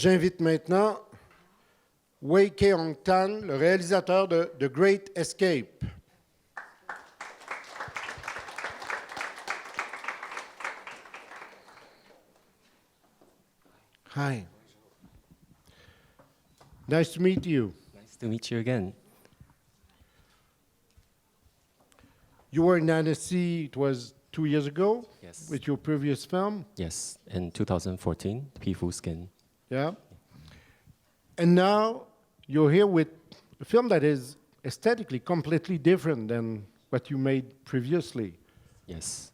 J'invite maintenant Wei Keong TAN, le réalisateur de The Great Escape. Hi. Nice to meet you. Nice to meet you again. You were in Annecy, it was 2 years ago, Yes. with your previous film. Yes, in 2014, Peaceful Skin. Yeah. And now you're here with a film that is aesthetically completely different than what you made previously. Yes.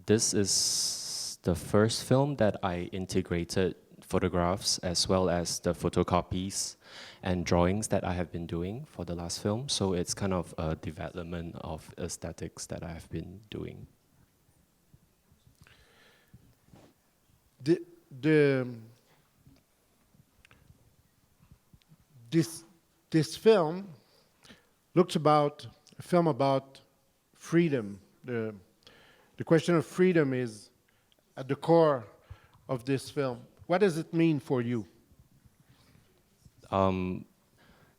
This is the first film that I integrated photographs as well as the photocopies and drawings that I have been doing for the last film. So it's kind of a development of aesthetics that I have been doing. This film looks about a film about freedom. The question of freedom is at the core of this film. What does it mean for you?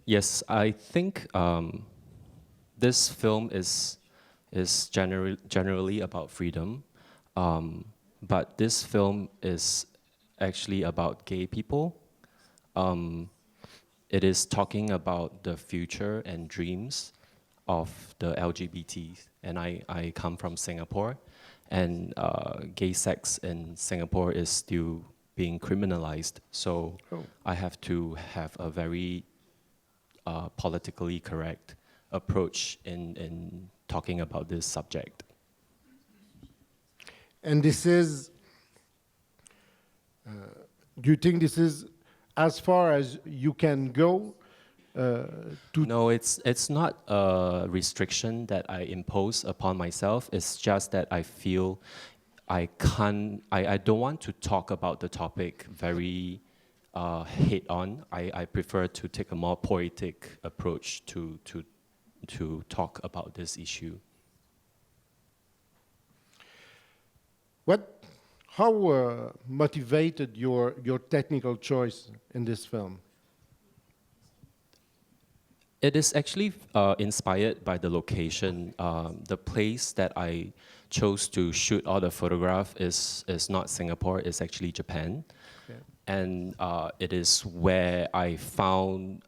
Yes, I think this film is generally about freedom, but this film is actually about gay people. It is talking about the future and dreams of the LGBTs, and I come from Singapore, and gay sex in Singapore is still being criminalized, so I have to have a very politically correct approach in talking about this subject. And this is, do you think this is as far as you can go? No, it's not a restriction that I impose upon myself. It's just that I feel I don't want to talk about the topic very head on. I prefer to take a more poetic approach to talk about this issue. How motivated your technical choice in this film? It is actually inspired by the location. The place that I chose to shoot all the photograph is not Singapore, it's actually Japan. Okay. And it is where I found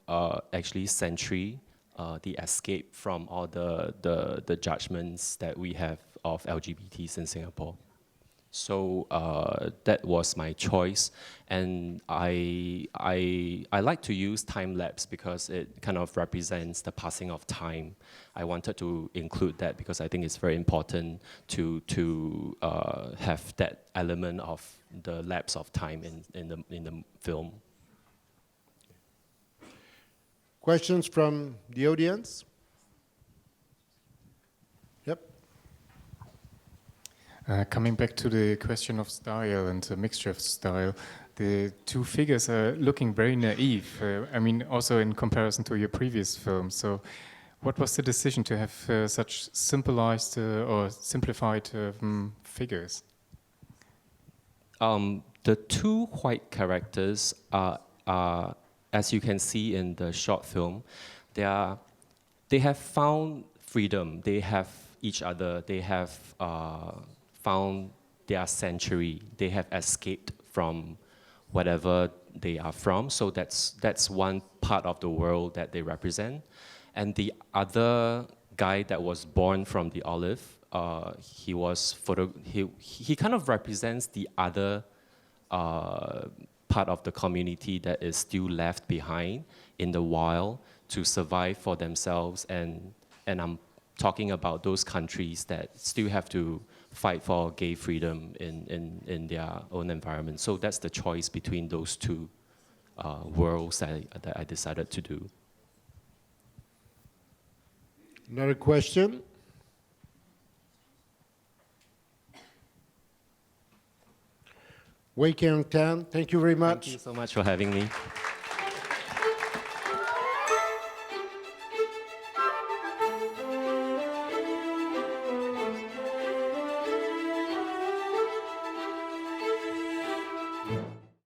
actually Century, the escape from all the judgments that we have of LGBTs in Singapore. So that was my choice, and I like to use time lapse because it kind of represents the passing of time. I wanted to include that because I think it's very important to have that element of the lapse of time in the film. Questions from the audience? Coming back to the question of style and the mixture of style, the two figures are looking very naive. I mean, also in comparison to your previous film. So, what was the decision to have such or simplified figures? The two white characters are, as you can see in the short film, they have found freedom. They have each other. They have found their sanctuary. They have escaped from whatever they are from. So that's one part of the world that they represent. And the other guy that was born from the olive, he kind of represents the other part of the community that is still left behind in the wild to survive for themselves. And I'm talking about those countries that still have to fight for gay freedom in their own environment. So that's the choice between those two worlds that I decided to do. Another question? Wei Keong TAN, thank you very much. Thank you so much for having me.